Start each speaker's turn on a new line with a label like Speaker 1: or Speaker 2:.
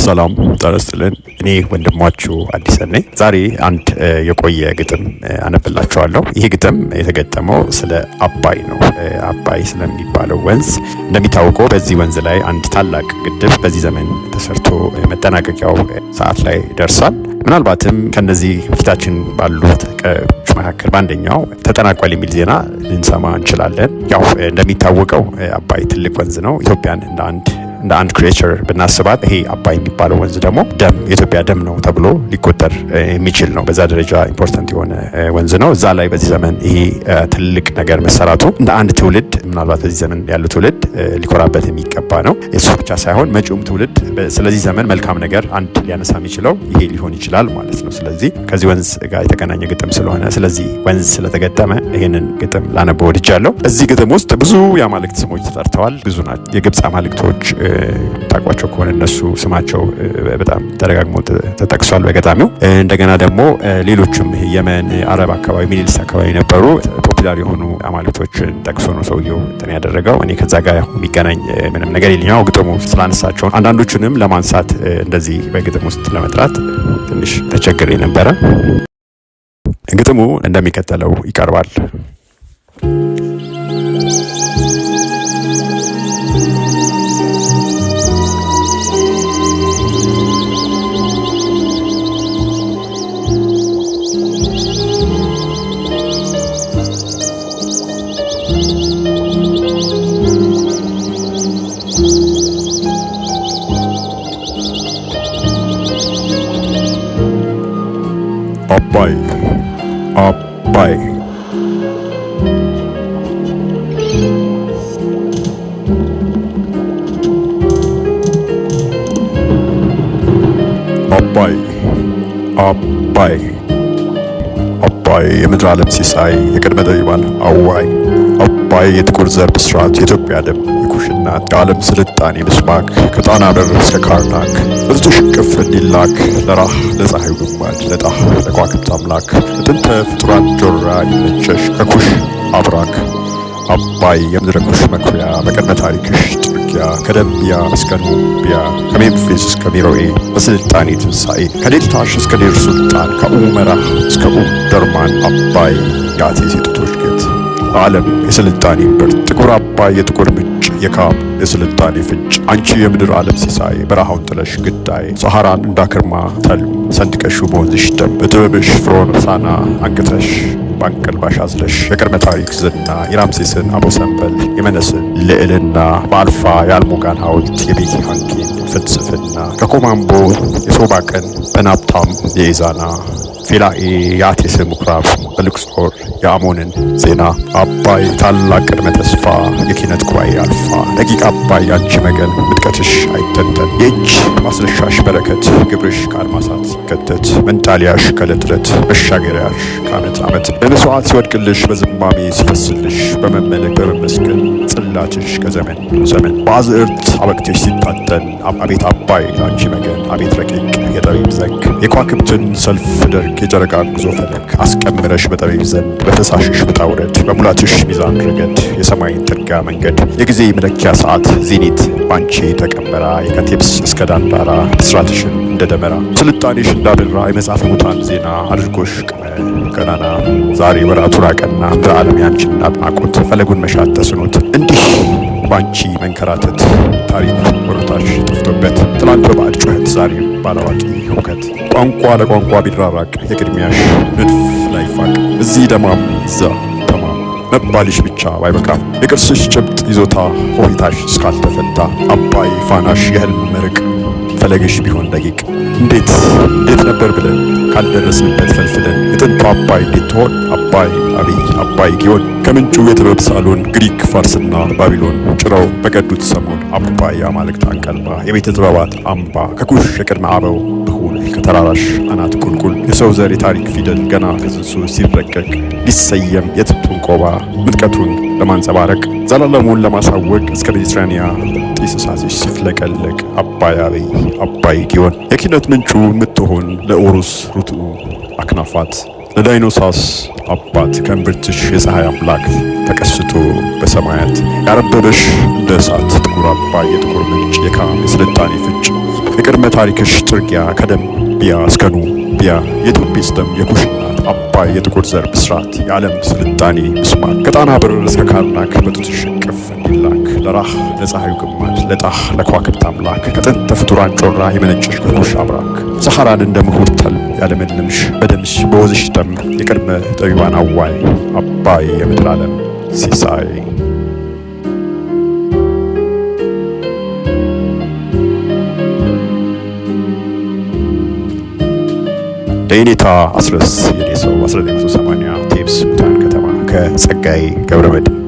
Speaker 1: ሰላም ተረስተልን እኔ ወንድማችሁ አዲስ ነኝ። ዛሬ አንድ የቆየ ግጥም አነብላችኋለሁ። ይሄ ግጥም የተገጠመው ስለ አባይ ነው። አባይ ስለሚባለው ወንዝ እንደሚታወቀው በዚህ ወንዝ ላይ አንድ ታላቅ ግድብ በዚህ ዘመን ተሰርቶ መጠናቀቂያው ሰዓት ላይ ደርሷል። ምናልባትም ከነዚህ ፊታችን ባሉት መካከል በአንደኛው ተጠናቋል የሚል ዜና ልንሰማ እንችላለን። ያው እንደሚታወቀው አባይ ትልቅ ወንዝ ነው። ኢትዮጵያን እንደ አንድ ክሬቸር ብናስባት ይሄ አባይ የሚባለው ወንዝ ደግሞ የኢትዮጵያ ደም ነው ተብሎ ሊቆጠር የሚችል ነው። በዛ ደረጃ ኢምፖርታንት የሆነ ወንዝ ነው። እዛ ላይ በዚህ ዘመን ይሄ ትልቅ ነገር መሰራቱ እንደ አንድ ትውልድ ምናልባት በዚህ ዘመን ያለው ትውልድ ሊኮራበት የሚገባ ነው። እሱ ብቻ ሳይሆን መጪውም ትውልድ ስለዚህ ዘመን መልካም ነገር አንድ ሊያነሳ የሚችለው ይሄ ሊሆን ይችላል ማለት ነው። ስለዚህ ከዚህ ወንዝ ጋር የተገናኘ ግጥም ስለሆነ ስለዚህ ወንዝ ስለተገጠመ ይሄንን ግጥም ላነበው ወድጃለሁ። እዚህ ግጥም ውስጥ ብዙ የአማልክት ስሞች ተጠርተዋል። ብዙ ናቸው። የግብጽ አማልክቶች ታቋቸው ከሆነ እነሱ ስማቸው በጣም ተደጋግሞ ተጠቅሷል በገጣሚው። እንደገና ደግሞ ሌሎችም የመን፣ አረብ አካባቢ፣ ሚድል ኢስት አካባቢ የነበሩ ፖፑላር የሆኑ አማልክቶችን ጠቅሶ ነው ሰውየው እንትን ያደረገው። እኔ ከዛ ጋር የሚገናኝ ምንም ነገር የለኝም። ግጥሙ ስላነሳቸው አንዳንዶቹንም ለማንሳት እንደዚህ በግጥም ውስጥ ለመጥራት ትንሽ ተቸግሬ ነበረ። ግጥሙ እንደሚከተለው ይቀርባል። አባይ አባይ አባይ አባይ አባይ የምድር ዓለም ሲሳይ የቅድመ ጠቢባን አዋይ አባይ የጥቁር ዘር ብስራት የኢትዮጵያ ደም የኩሽና የዓለም ስልጣኔ ምስማክ ከጣና በር እስከ ካርናክ በጥጦሽ ቅፍ እንዲላክ ለራህ ለፀሐዩ ግማድ ለጣህ ለከዋክብት አምላክ ለጥንተ ፍጡራን ጆራ ይመቸሽ ከኩሽ አብራክ አባይ የምድረ ኩሽ መኩሪያ በቅድመ ታሪክሽ ጥርጊያ ከደንቢያ እስከ ኑቢያ ከሜምፊስ እስከ ሚሮኤ በስልጣኔ ትንሣኤ ከዴልታሽ እስከ ዴር ሱልጣን ከኡመራህ እስከ ደርማን አባይ የአቴ ሴቶች ጌት ዓለም የስልጣኔ ብርት ጥቁር አባይ የጥቁር ምንጭ የካም የስልጣኔ ፍንጭ አንቺ የምድር ዓለም ሲሳይ በረሃውን ጥለሽ ግዳይ ሰሐራን እንዳክርማ ተልም ሰንጥቀሹ በወንዝሽ ደም በጥበብሽ ፍሮን ሳና አንቅተሽ ባንቀልባሽ አዝለሽ የቅድመ ታሪክ ዝና የራምሴስን አቦሰንበል የመነስን ልዕልና በአልፋ የአልሞጋን ሐውልት የቤኪ ሃንኪን ፍልስፍና ከኮማምቦ የሶባቅን በናፕታም የኢዛና ፊላኤ የአቴስ ምኩራብ በልክስጦር የአሞንን ዜና አባይ ታላቅ ቅድመ ተስፋ የኪነት ጉባኤ አልፋ ደቂቅ አባይ አንቺ መገን ምጥቀትሽ አይተንተን የእጅ ማስነሻሽ በረከት ግብርሽ ከአድማሳት ሲከተት መንጣሊያሽ ከዕለት ዕለት መሻገሪያሽ ከዓመት ዓመት በመስዋዕት ሲወድቅልሽ በዝማሜ ሲፈስልሽ በመመለክ በመመስገን ጽላትሽ ከዘመን ዘመን በአዝዕርት አበቅትሽ ሲታጠን አቤት አባይ አንቺ መገን አቤት ረቂቅ የጠቢብ ዘንግ የከዋክብትን ሰልፍ ደርግ የጨረቃን ጉዞ ፈለግ አስቀምረሽ በጠቢብ ዘንድ በፈሳሽሽ ውጣ ውረድ በሙላትሽ ሚዛን ረገድ የሰማይን ትርጋ መንገድ የጊዜ መለኪያ ሰዓት ዜኒት ባንቺ ተቀመራ የከቴብስ እስከ ዳንዳራ ብስራትሽን እንደ ደመራ ስልጣኔሽ እንዳበራ የመጽሐፈ ሙታን ዜና አድርጎሽ ቅመ ገናና ዛሬ ወራቱ ራቀና ምድረ ዓለም ያንቺን አድናቆት ፈለጉን መሻት ተስኖት እንዲህ ባንቺ መንከራተት ታሪክ ወሮታሽ ጠፍቶበት ትላንት በባዕድ ጩኸት ዛሬም ባላዋቂ ሁከት ቋንቋ ለቋንቋ ቢራራቅ የቅድሚያሽ ንድፍ ላይ ፋቅ እዚህ ደማም እዛ ተማም መባልሽ ብቻ ባይበቃም የቅርስሽ ጭብጥ ይዞታ ሆይታሽ እስካልተፈታ አባይ ፋናሽ የህልም መርቅ ፈለግሽ ቢሆን ደቂቅ እንዴት ነበር ብለን ካልደረስንበት ፈልፍለን የጥንቱ አባይ እንዴት ትሆን አባይ አብይ አባይ ጊዮን ከምንጩ የጥበብ ሳሎን ግሪክ ፋርስና ባቢሎን ጭረው በቀዱት ሰሞን አባይ የአማልክት አንቀልባ የቤተ ጥበባት አምባ ከኩሽ የቅድመ አበው ብሁል ከተራራሽ አናት ቁልቁል የሰው ዘር የታሪክ ፊደል ገና ከጽንሱ ሲረቀቅ ሊሰየም የጥንቱን ቆባ ምጥቀቱን ለማንጸባረቅ ዘላለሙን ለማሳወቅ እስከ ሜዲትራኒያ ጢስ እሳትሽ ሲፍለቀለቅ አባይ አብይ አባይ ጊዮን የኪነት ምንጩ የምትሆን ለኦሩስ ሩትኡ አክናፋት ለዳይኖሳስ አባት ከእምብርትሽ የፀሐይ አምላክ ተቀስቶ በሰማያት ያረበበሽ እንደ እሳት ጥቁር አባይ የጥቁር ምንጭ የካም የስልጣኔ ፍንጭ የቅድመ ታሪክሽ ጥርጊያ ከደም ቢያ እስከ ኑ ቢያ የኢትዮጵስ ደም የኩሽ እናት አባይ የጥቁር ዘር ብስራት የዓለም ስልጣኔ ምስማር ከጣና ብር እስከ ካርናክ በጡትሽ እቅፍ እንዲላክ ለራህ ለፀሐዩ ግማድ ለጣህ ለከዋክብት አምላክ ከጥንት ፍጡራን ጮራ የመነጨሽ ከኩሽ አብራክ ሰሐራን እንደ ምሁር ተልም ያለመለምሽ በደምሽ በወዝሽ ደም የቅድመ ጠቢባን አዋይ አባይ የምድር ዓለም ሲሳይ ለኔታ አስረስ የኔ ሰው 1980 ቴፕስ ሙታን ከተማ ከጸጋዬ ገብረመድህን